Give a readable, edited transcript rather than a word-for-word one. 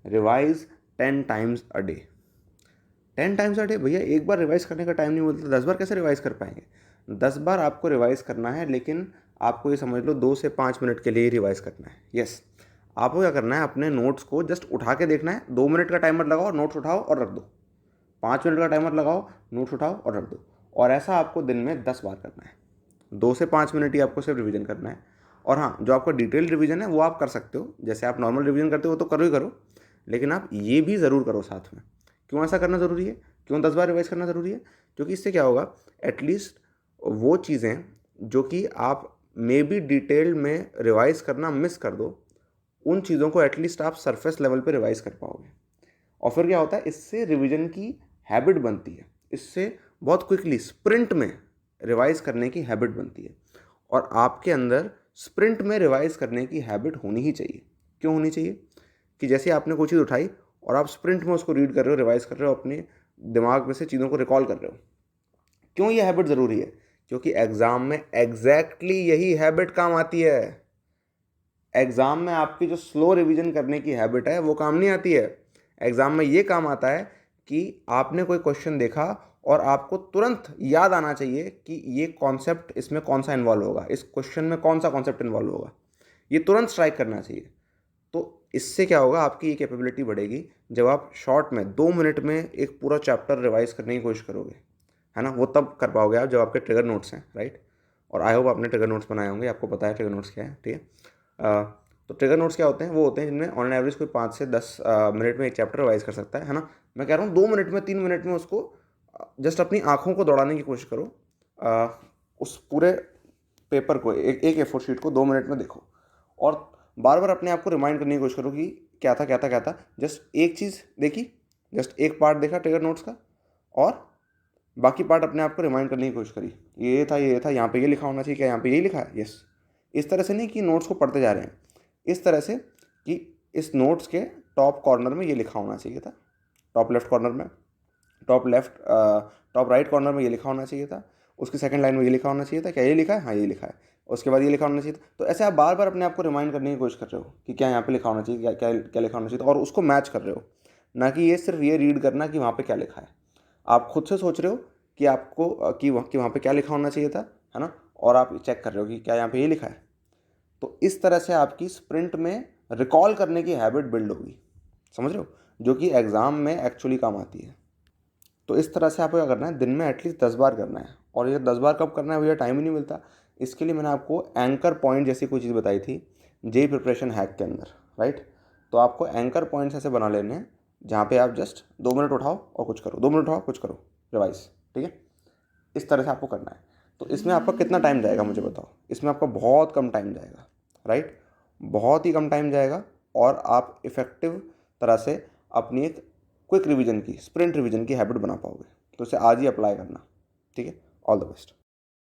Revise 10 times a day. 10 times a day, भैया एक बार revise करने का टाइम नहीं मिलता, 10 बार कैसे रिवाइज कर पाएंगे? 10 बार आपको रिवाइज करना है, लेकिन आपको ये समझ लो 2 से 5 मिनट के लिए ही रिवाइज करना है। यस, आपको क्या करना है, अपने नोट्स को जस्ट उठा के देखना है, 2 मिनट का टाइमर लगाओ, नोट्स उठाओ और रख दो। 5 मिनट का टाइमर लगाओ, नोट्स उठाओ और रख दो। और ऐसा आपको दिन में 10 बार करना है। 2 से 5 मिनट ही आपको सिर्फ रिवीजन करना है। और हाँ, जो आपका डिटेल रिवीजन है वो आप कर सकते हो, जैसे आप नॉर्मल रिवीजन करते हो तो करो ही करो, लेकिन आप ये भी ज़रूर करो साथ में। क्यों ऐसा करना ज़रूरी है, क्यों 10 बार रिवाइज करना ज़रूरी है? क्योंकि इससे क्या होगा, एटलीस्ट वो चीज़ें जो कि आप मे बी डिटेल में रिवाइज करना मिस कर दो, उन चीज़ों को एटलीस्ट आप सरफेस लेवल पे रिवाइज कर पाओगे। और फिर क्या होता है, इससे रिवीजन की हैबिट बनती है, इससे बहुत क्विकली स्प्रिंट में रिवाइज करने की हैबिट बनती है। और आपके अंदर स्प्रिंट में रिवाइज करने की हैबिट होनी ही चाहिए। क्यों होनी चाहिए? कि जैसे आपने कोई चीज़ उठाई और आप स्प्रिंट में उसको रीड कर रहे हो, रिवाइज कर रहे हो, अपने दिमाग में से चीज़ों को रिकॉल कर रहे हो। क्यों ये हैबिट ज़रूरी है? क्योंकि एग्ज़ाम में एग्जैक्टली यही हैबिट काम आती है। एग्ज़ाम में आपकी जो स्लो रिवीजन करने की हैबिट है वो काम नहीं आती है। एग्ज़ाम में ये काम आता है कि आपने कोई क्वेश्चन देखा और आपको तुरंत याद आना चाहिए कि ये कॉन्सेप्ट इसमें कौन सा इन्वॉल्व होगा, इस क्वेश्चन में कौन सा कॉन्सेप्ट इन्वॉल्व होगा, ये तुरंत स्ट्राइक करना चाहिए। तो इससे क्या होगा, आपकी ये कैपेबिलिटी बढ़ेगी जब आप शॉर्ट में 2 मिनट में एक पूरा चैप्टर रिवाइज करने की कोशिश करोगे, है ना। वो तब कर पाओगे आप जब आपके ट्रिगर नोट्स हैं, राइट। और आई होप आपने ट्रिगर नोट्स बनाए होंगे, आपको पता है ट्रिगर नोट्स क्या है, ठीक है। तो ट्रिगर नोट्स क्या होते हैं? वो होते हैं जिनमें ऑन एवरेज कोई 5 से 10 मिनट में एक चैप्टर रिवाइज कर सकता है ना। मैं कह रहा हूँ 2 मिनट में, 3 मिनट में उसको जस्ट अपनी आँखों को दौड़ाने की कोशिश करो। उस पूरे पेपर को, एक ए4 शीट को 2 मिनट में देखो, और बार बार अपने आप को रिमाइंड करने की कोशिश करो कि क्या था क्या था क्या था। जस्ट एक चीज़ देखी, जस्ट एक पार्ट देखा ट्रिगर नोट्स का, और बाकी पार्ट अपने आप को रिमाइंड करने की कोशिश करी, ये था ये था, यहाँ पे ये लिखा होना चाहिए, क्या यहाँ पे ये लिखा है? यस। इस तरह से नहीं कि नोट्स को पढ़ते जा रहे हैं, इस तरह से कि इस नोट्स के टॉप कॉर्नर में ये लिखा होना चाहिए था, टॉप लेफ्ट कॉर्नर में, टॉप राइट कॉर्नर में ये लिखा होना चाहिए था, उसकी सेकंड लाइन में ये लिखा होना चाहिए था, क्या ये लिखा है? हाँ ये लिखा है। उसके बाद ये लिखा होना चाहिए था। तो ऐसे आप बार बार अपने आप को रिमाइंड करने की कोशिश कर रहे हो कि क्या यहाँ पे लिखा होना चाहिए, क्या क्या क्या लिखा होना चाहिए था, और उसको मैच कर रहे हो, ना कि ये सिर्फ ये रीड करना कि वहाँ पे क्या लिखा है। आप खुद से सोच रहे हो कि आपको कि वहाँ पे क्या लिखा होना चाहिए था, है ना, और आप चेक कर रहे हो कि क्या यहाँ पे ये लिखा है। तो इस तरह से आपकी स्प्रिंट में रिकॉल करने की हैबिट बिल्ड होगी, समझ रहे हो, जो कि एग्ज़ाम में एक्चुअली काम आती है। तो इस तरह से आपको क्या करना है, दिन में एटलीस्ट 10 बार करना है। और ये 10 बार कब करना है भैया, टाइम ही नहीं मिलता। इसके लिए मैंने आपको एंकर पॉइंट जैसी कोई चीज़ बताई थी जेई प्रिपरेशन हैक के अंदर, राइट। तो आपको एंकर पॉइंट्स ऐसे बना लेने हैं जहाँ पे आप जस्ट 2 मिनट उठाओ और कुछ करो, 2 मिनट उठाओ कुछ करो, रिवाइज, ठीक है। इस तरह से आपको करना है। तो इसमें आपका कितना टाइम जाएगा मुझे बताओ? इसमें आपका बहुत कम टाइम जाएगा, राइट, बहुत ही कम टाइम जाएगा। और आप इफ़ेक्टिव तरह से अपनी एक क्विक रिवीजन की, स्प्रिंट रिवीजन की हैबिट बना पाओगे। तो इसे आज ही अप्लाई करना, ठीक है। All the best.